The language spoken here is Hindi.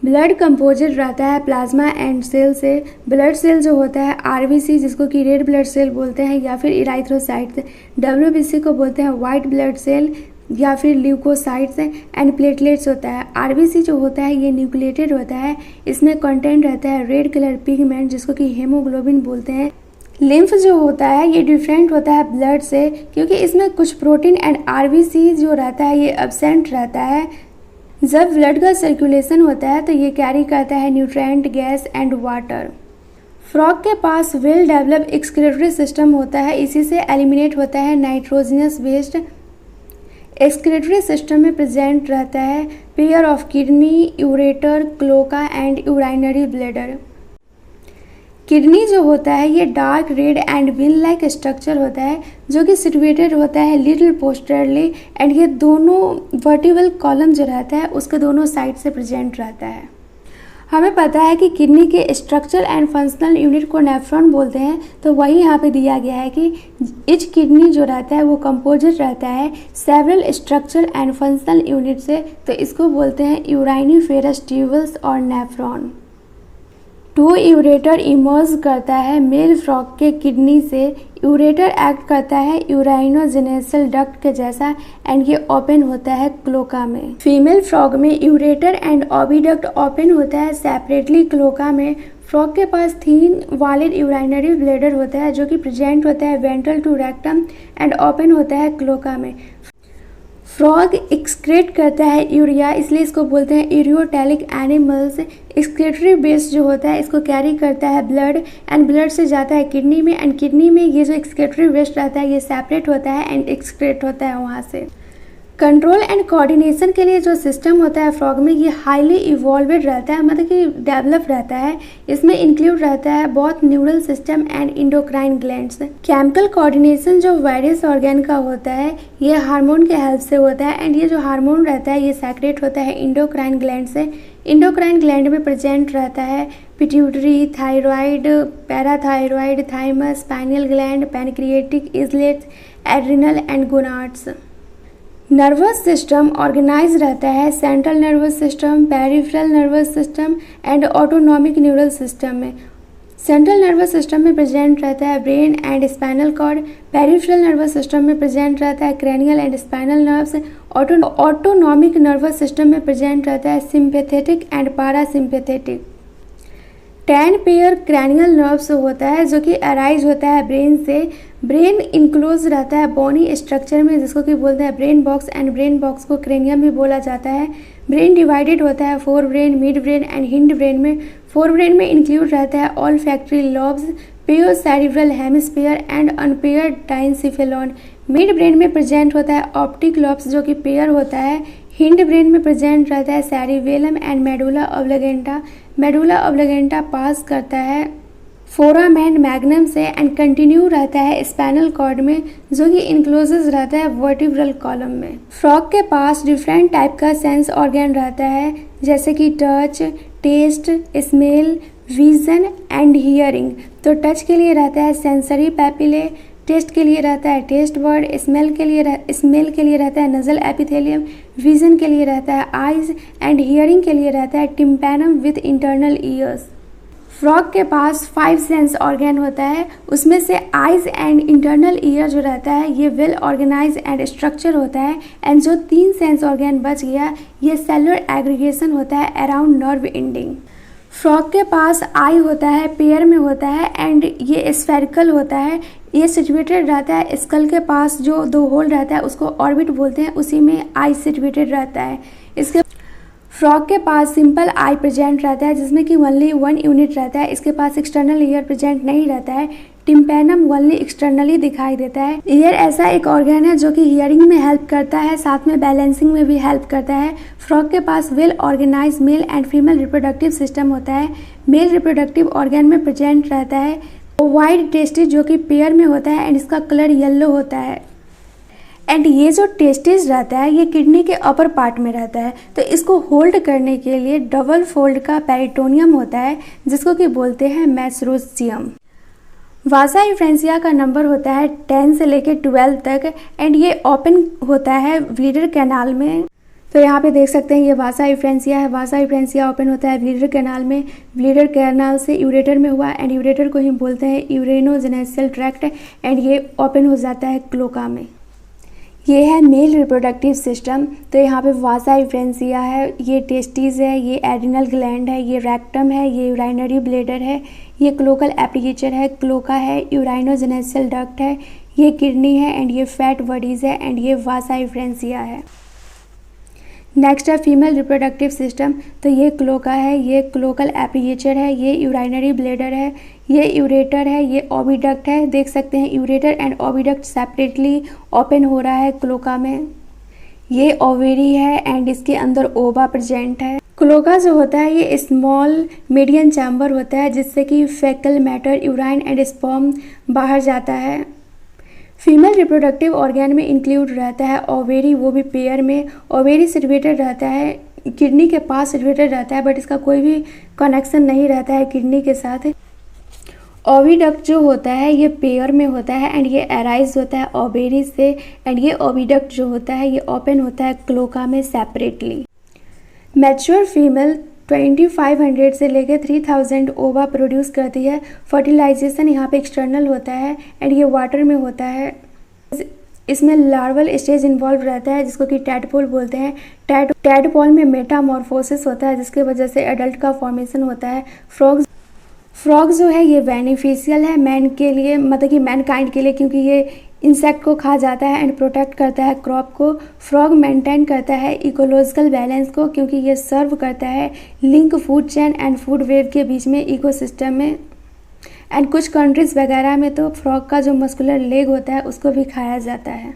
ब्लड कंपोजिट रहता है प्लाज्मा एंड सेल से। ब्लड सेल जो होता है आरबीसी, जिसको कि रेड ब्लड सेल बोलते हैं, या फिर इराइथ्रोसाइट्स। डब्ल्यूबीसी को बोलते हैं वाइट ब्लड सेल या फिर ल्यूकोसाइट्स एंड प्लेटलेट्स होता है। आरबीसी जो होता है ये न्यूक्लिएटेड होता है, इसमें कंटेंट रहता है रेड कलर पिगमेंट, जिसको कि हेमोग्लोबिन बोलते हैं। लिम्फ जो होता है ये डिफरेंट होता है ब्लड से, क्योंकि इसमें कुछ प्रोटीन एंड आरबीसी जो रहता है ये एब्सेंट रहता है। जब ब्लड का सर्कुलेशन होता है तो ये कैरी करता है nutrient, gas and water. Frog के पास वेल डेवलप्ड एक्सक्रीटरी सिस्टम होता है, इसी से एलिमिनेट होता है नाइट्रोजनस वेस्ट। एक्सक्रीटरी सिस्टम में प्रेजेंट रहता है pair of kidney, ureter, cloaca and urinary bladder. Kidney जो होता है ये dark red and win like structure होता है, जो कि सिचुएटेड होता है लिटिल पोस्टरली, एंड ये दोनों वर्टिबल कॉलम जो रहता है उसके दोनों साइड से प्रेजेंट रहता है। हमें पता है कि किडनी के स्ट्रक्चर एंड फंक्शनल यूनिट को नेफ्रॉन बोलते हैं, तो वही यहाँ पे दिया गया है कि इच किडनी जो रहता है वो कंपोजिट रहता है several structure and functional unit से, तो इसको बोलते हैं यूराइनिफेरस ट्यूबल्स और नेफ्रॉन। टू यूरेटर इमर्ज करता है मेल फ्रॉग के किडनी से। यूरेटर एक्ट करता है यूराइनोजेनेसल डक्ट के जैसा, एंड ये ओपन होता है क्लोका में। फीमेल फ्रॉग में यूरेटर एंड ओविडक्ट ओपन होता है सेपरेटली क्लोका में। फ्रॉग के पास थीन वॉलिड यूरिनरी ब्लैडर होता है, जो कि प्रेजेंट होता है ventral to rectum and open होता है क्लोका में। फ्रॉग एक्सक्रेट करता है यूरिया, इसलिए इसको बोलते हैं यूरियोटैलिक एनिमल्स। एक्सक्रेटरी बेस जो होता है इसको कैरी करता है ब्लड, एंड ब्लड से जाता है किडनी में, एंड किडनी में ये जो एक्सक्रेटरी वेस्ट रहता है ये सेपरेट होता है एंड एक्सक्रेट होता है वहाँ से। कंट्रोल एंड कोऑर्डिनेशन के लिए जो सिस्टम होता है फ्रॉग में ये हाईली इवॉल्वेड रहता है, मतलब कि डेवलप रहता है। इसमें इंक्लूड रहता है बहुत neural system and endocrine glands. Chemical coordination जो वेरियस ऑर्गन का होता है ये हार्मोन के हेल्प से होता है, एंड ये जो हार्मोन रहता है ये सेक्रेट होता है इंडोक्राइन ग्लैंड से। इंडोक्राइन ग्लैंड में प्रेजेंट रहता है pituitary, thyroid, parathyroid, thymus, pineal gland, pancreatic islets, adrenal and gonads. Nervous system organise रहता है central nervous system, peripheral nervous system and autonomic neural system में। सेंट्रल नर्वस सिस्टम में प्रेजेंट रहता है brain and spinal cord. Peripheral nervous system में प्रेजेंट रहता है cranial and spinal nerves. Autonomic nervous system में प्रेजेंट रहता है sympathetic and पारासिम्पैथेटिक। 10 pair cranial nerves होता है, जो कि अराइज होता है ब्रेन से। ब्रेन इनक्लोज रहता है बोनी स्ट्रक्चर में, जिसको कि बोलते हैं brain box, and brain box को क्रेनियम भी बोला जाता है। ब्रेन डिवाइडेड होता है fore brain, mid brain and hind brain में। फोर ब्रेन में इंक्लूड रहता है olfactory lobes, pair cerebral hemisphere and unpaired diencephalon. Mid brain में प्रेजेंट होता है ऑप्टिक लॉब्स, जो कि पेयर होता है। हिंड ब्रेन में प्रेजेंट रहता है सेरिबेलम एंड मेडुला ऑब्लिगेंटा। मेडुला ऑब्लिगेंटा पास करता है फोरामेन मैग्नम से एंड कंटिन्यू रहता है स्पाइनल कॉर्ड में, जो कि इनक्लोजेस रहता है वर्टिब्रल कॉलम में। फ्रॉग के पास डिफरेंट टाइप का सेंस ऑर्गन रहता है, जैसे कि touch, taste, smell, vision and hearing. तो टच के लिए रहता है सेंसरी पैपिले, टेस्ट के लिए रहता है टेस्ट बर्ड, स्मेल के लिए रहता है नजल एपिथेलियम, विजन के लिए रहता है आइज एंड हियरिंग के लिए रहता है tympanum with internal years. Frog के पास 5 सेंस ऑर्गन होता है, उसमें से आइज एंड इंटरनल ईयर जो रहता है ये वेल ऑर्गेनाइज एंड स्ट्रक्चर होता है, एंड जो 3 सेंस ऑर्गन बच गया ये सेलुलर एग्रीगेशन होता है अराउंड नर्व एंडिंग। फ्रॉग के पास आई होता है, पेयर में होता है, एंड ये स्फेरिकल होता है। ये सिचुएटेड रहता है स्कल के पास, जो 2 होल रहता है उसको ऑर्बिट बोलते हैं, उसी में आई सिचुएटेड रहता है। इसके फ्रॉग के पास सिंपल आई प्रेजेंट रहता है, जिसमें कि ओनली 1 यूनिट रहता है। इसके पास एक्सटर्नल ईयर प्रेजेंट नहीं रहता है। टिम्पैनम ओनली एक्सटर्नली दिखाई देता है। ईयर ऐसा एक ऑर्गन है जो कि हियरिंग में हेल्प करता है, साथ में बैलेंसिंग में भी हेल्प करता है। फ्रॉग के पास well organise male and female reproductive system होता है। मेल रिप्रोडक्टिव ऑर्गन में प्रेजेंट रहता है वाइट टेस्टिस, जो कि पेयर में होता है, एंड इसका कलर येलो होता है। एंड ये जो टेस्टिस रहता है ये किडनी के अपर पार्ट में रहता है, तो इसको होल्ड करने के लिए डबल फोल्ड का पेरिटोनियम होता है, जिसको कि बोलते हैं मैस्रोसियम। वासा इफ्रेंसिया का नंबर होता है 10 से लेकर 12 तक, एंड ये ओपन होता है ब्लीडर कैनाल में। तो यहाँ पे देख सकते हैं ये वासा इफ्रेंसिया है। वासा इफ्रेंसिया ओपन होता है ब्लीडर कैनाल में, ब्लीडर कैनाल से यूरेटर में हुआ एंड यूरेटर को ही बोलते हैं यूरेनोजेनेसियल ट्रैक्ट एंड ये ओपन हो जाता है क्लोका में। ये है मेल रिप्रोडक्टिव सिस्टम। तो यहाँ पे वासा इफ्रेंसिया है, ये टेस्टिस है, ये एड्रिनल ग्लैंड है, ये रेक्टम है, ये यूराइनरी ब्लेडर है, ये क्लोकल एप्लीकेचर है, क्लोका है, यूराइनोजेनेसियल डक्ट है, ये किडनी है एंड ये फैट बॉडीज़ है एंड ये वासा इफ्रेंसिया है। नेक्स्ट है फीमेल रिप्रोडक्टिव सिस्टम। तो ये क्लोका है, ये क्लोकल एप्लीकेचर है, ये यूराइनरी ब्लेडर है, ये यूरेटर है, ये ओविडक्ट है। देख सकते हैं ureter and oviduct separately open हो रहा है क्लोका में। ये ओवेरी है एंड इसके अंदर ओवा प्रेजेंट है। क्लोका जो होता है ये स्मॉल मीडियम चैम्बर होता है जिससे कि फेकल मैटर, यूराइन एंड स्पर्म बाहर जाता है। फीमेल रिप्रोडक्टिव ऑर्गन में इंक्लूड रहता है ओवेरी, वो भी पेयर में। ओवेरी सिटुएटेड रहता है किडनी के पास सिटुएटेड रहता है, बट इसका कोई भी कनेक्शन नहीं रहता है किडनी के साथ। ओविडक्ट जो होता है ये पेयर में होता है एंड ये अराइज होता है ओवेरी से एंड ये ओविडक्ट जो होता है ये ओपन होता है क्लोका में सेपरेटली। मैच्योर फीमेल 2500 से लेकर 3000 ओवा प्रोड्यूस करती है। फर्टिलाइजेशन यहाँ पे एक्सटर्नल होता है एंड ये वाटर में होता है। इसमें लार्वल स्टेज इन्वॉल्व रहता है जिसको कि टैडपोल बोलते हैं। टैडपोल में मेटामॉर्फोसिस होता है जिसके वजह से एडल्ट का फॉर्मेशन होता है। फ्रॉग जो है ये बेनिफिशियल है मैन के लिए, मतलब कि मैन काइंड के लिए, क्योंकि ये इंसेक्ट को खा जाता है एंड प्रोटेक्ट करता है क्रॉप को। फ्रॉग मेंटेन करता है इकोलॉजिकल बैलेंस को क्योंकि ये सर्व करता है link food chain and food web के बीच में इकोसिस्टम में। एंड कुछ कंट्रीज़ वगैरह में तो फ्रॉग का जो मस्कुलर लेग होता है उसको भी खाया जाता है।